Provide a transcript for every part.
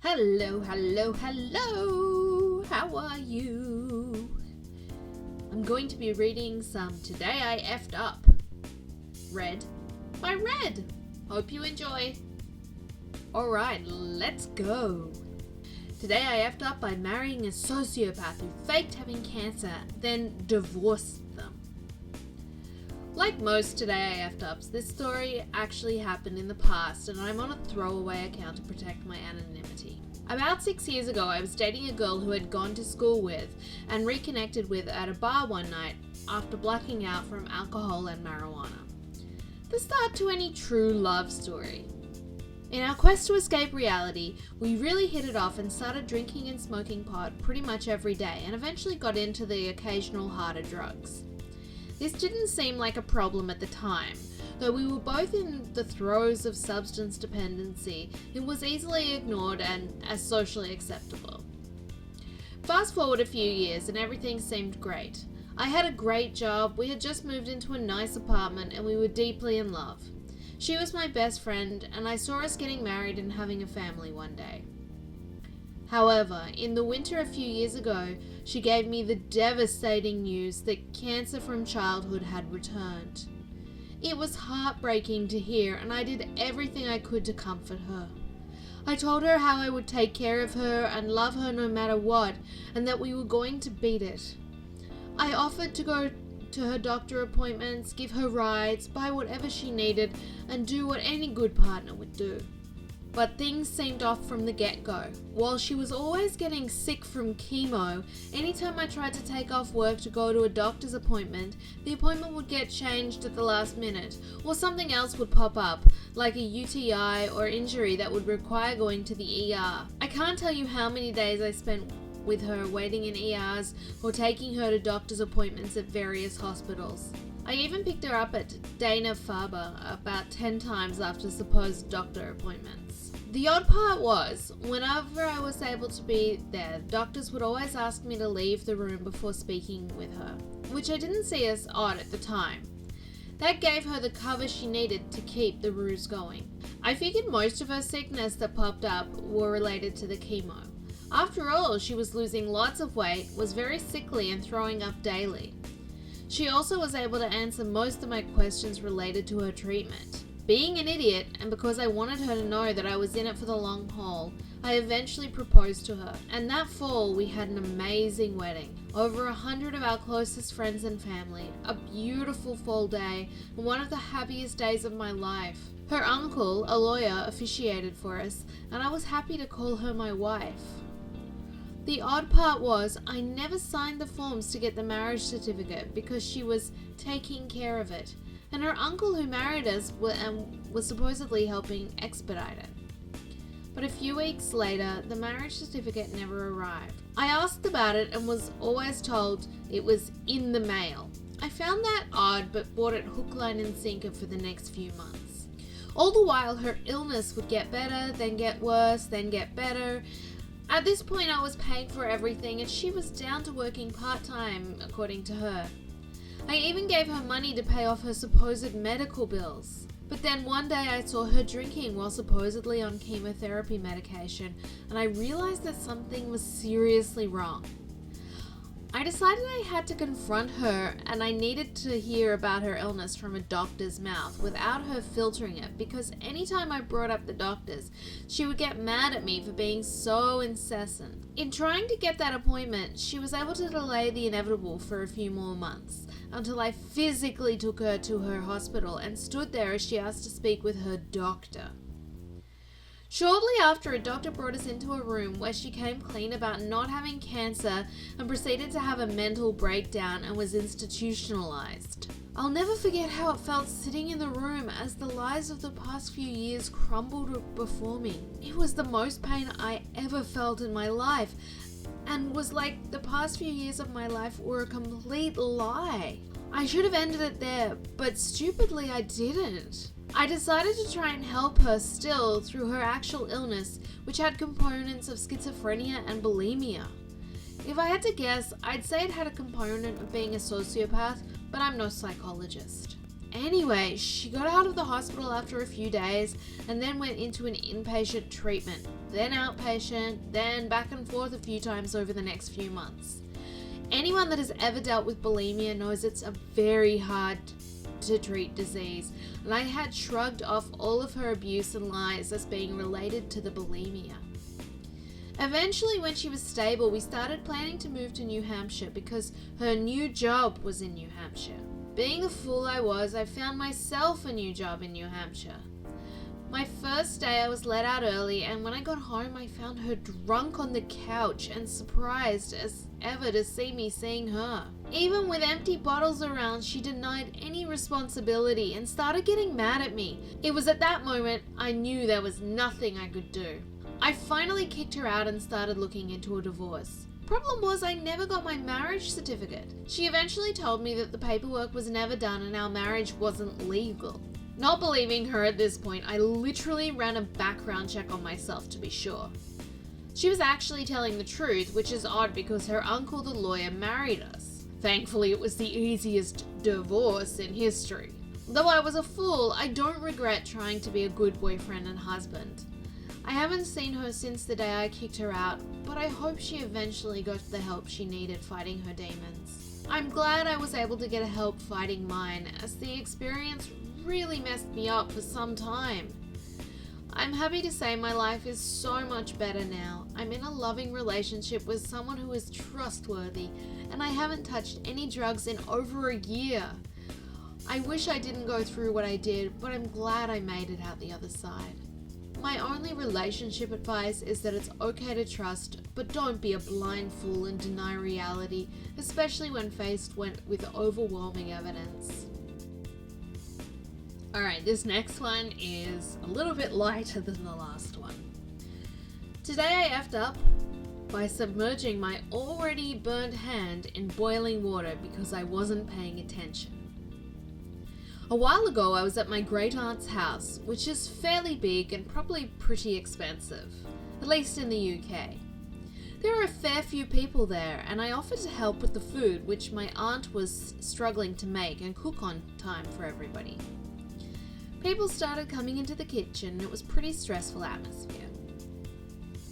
Hello, hello, hello! How are you? I'm going to be reading some Today I Effed Up, read by Red. Hope you enjoy. Alright, let's go. Today I effed up by marrying a sociopath who faked having cancer, then divorced them. Like most Today I effed ups, this story actually happened in the past and I'm on a throwaway account to protect my anonymity. About 6 years ago, I was dating a girl who had gone to school with and reconnected with at a bar one night after blacking out from alcohol and marijuana. The start to any true love story. In our quest to escape reality, we really hit it off and started drinking and smoking pot pretty much every day and eventually got into the occasional harder drugs. This didn't seem like a problem at the time, though we were both in the throes of substance dependency. It was easily ignored and as socially acceptable. Fast forward a few years and everything seemed great. I had a great job, we had just moved into a nice apartment and we were deeply in love. She was my best friend and I saw us getting married and having a family one day. However, in the winter a few years ago, she gave me the devastating news that cancer from childhood had returned. It was heartbreaking to hear and I did everything I could to comfort her. I told her how I would take care of her and love her no matter what, and that we were going to beat it. I offered to go to her doctor appointments, give her rides, buy whatever she needed, and do what any good partner would do. But things seemed off from the get-go. While she was always getting sick from chemo, anytime I tried to take off work to go to a doctor's appointment, the appointment would get changed at the last minute, or something else would pop up, like a UTI or injury that would require going to the ER. I can't tell you how many days I spent with her waiting in ERs or taking her to doctor's appointments at various hospitals. I even picked her up at Dana-Farber about 10 times after supposed doctor appointments. The odd part was, whenever I was able to be there, doctors would always ask me to leave the room before speaking with her, which I didn't see as odd at the time. That gave her the cover she needed to keep the ruse going. I figured most of her sickness that popped up were related to the chemo. After all, she was losing lots of weight, was very sickly and throwing up daily. She also was able to answer most of my questions related to her treatment. Being an idiot, and because I wanted her to know that I was in it for the long haul, I eventually proposed to her, and that fall we had an amazing wedding. Over 100 of our closest friends and family, a beautiful fall day, and one of the happiest days of my life. Her uncle, a lawyer, officiated for us, and I was happy to call her my wife. The odd part was, I never signed the forms to get the marriage certificate because she was taking care of it, and her uncle who married us was supposedly helping expedite it. But a few weeks later, the marriage certificate never arrived. I asked about it and was always told it was in the mail. I found that odd but bought it hook, line and sinker for the next few months. All the while her illness would get better, then get worse, then get better. At this point I was paying for everything and she was down to working part-time, according to her. I even gave her money to pay off her supposed medical bills. But then one day I saw her drinking while supposedly on chemotherapy medication and I realized that something was seriously wrong. I decided I had to confront her and I needed to hear about her illness from a doctor's mouth without her filtering it, because anytime I brought up the doctors, she would get mad at me for being so incessant. In trying to get that appointment, she was able to delay the inevitable for a few more months, until I physically took her to her hospital and stood there as she asked to speak with her doctor. Shortly after, a doctor brought us into a room where she came clean about not having cancer and proceeded to have a mental breakdown and was institutionalized. I'll never forget how it felt sitting in the room as the lies of the past few years crumbled before me. It was the most pain I ever felt in my life and was like the past few years of my life were a complete lie. I should have ended it there, but stupidly I didn't. I decided to try and help her still through her actual illness, which had components of schizophrenia and bulimia. If I had to guess, I'd say it had a component of being a sociopath, but I'm no psychologist. Anyway, she got out of the hospital after a few days and then went into an inpatient treatment. then outpatient, then back and forth a few times over the next few months. Anyone that has ever dealt with bulimia knows it's a very hard to treat disease, and I had shrugged off all of her abuse and lies as being related to the bulimia. Eventually, when she was stable, we started planning to move to New Hampshire because her new job was in New Hampshire. Being the fool I was, I found myself a new job in New Hampshire. My first day I was let out early, and when I got home I found her drunk on the couch and surprised as ever to see me seeing her. Even with empty bottles around, she denied any responsibility and started getting mad at me. It was at that moment I knew there was nothing I could do. I finally kicked her out and started looking into a divorce. Problem was, I never got my marriage certificate. She eventually told me that the paperwork was never done and our marriage wasn't legal. Not believing her at this point, I literally ran a background check on myself to be sure. She was actually telling the truth, which is odd because her uncle, the lawyer, married us. Thankfully, it was the easiest divorce in history. Though I was a fool, I don't regret trying to be a good boyfriend and husband. I haven't seen her since the day I kicked her out, but I hope she eventually got the help she needed fighting her demons. I'm glad I was able to get help fighting mine, as the experience really messed me up for some time. I'm happy to say my life is so much better now. I'm in a loving relationship with someone who is trustworthy, and I haven't touched any drugs in over a year. I wish I didn't go through what I did, but I'm glad I made it out the other side. My only relationship advice is that it's okay to trust, but don't be a blind fool and deny reality, especially when faced with overwhelming evidence. Alright, this next one is a little bit lighter than the last one. Today I effed up by submerging my already burnt hand in boiling water because I wasn't paying attention. A while ago I was at my great aunt's house, which is fairly big and probably pretty expensive, at least in the UK. There are a fair few people there, and I offered to help with the food which my aunt was struggling to make and cook on time for everybody. People started coming into the kitchen and it was a pretty stressful atmosphere.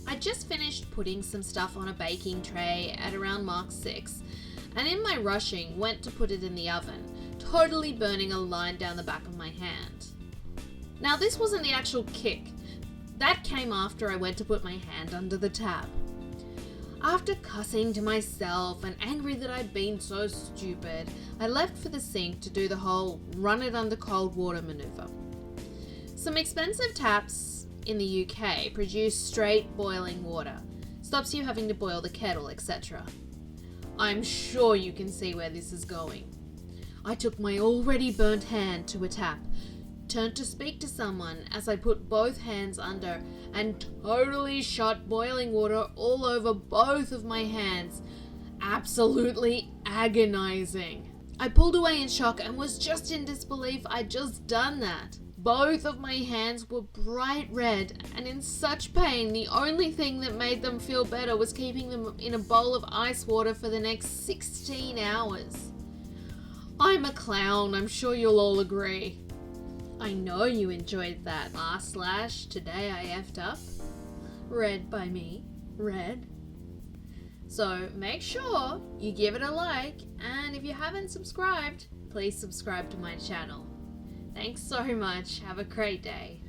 I just finished putting some stuff on a baking tray at around Mark 6, and in my rushing went to put it in the oven, totally burning a line down the back of my hand. Now this wasn't the actual kick. That came after I went to put my hand under the tab. After cussing to myself and angry that I'd been so stupid, I left for the sink to do the whole run it under cold water maneuver. Some expensive taps in the UK produce straight boiling water, stops you having to boil the kettle, etc. I'm sure you can see where this is going. I took my already burnt hand to a tap, turned to speak to someone as I put both hands under and totally shot boiling water all over both of my hands. Absolutely agonizing. I pulled away in shock and was just in disbelief I'd just done that. Both of my hands were bright red and in such pain, the only thing that made them feel better was keeping them in a bowl of ice water for the next 16 hours. I'm a clown, I'm sure you'll all agree. I know you enjoyed that / Today I Effed Up, read by me, Red. So make sure you give it a like, and if you haven't subscribed, please subscribe to my channel. Thanks so much, have a great day.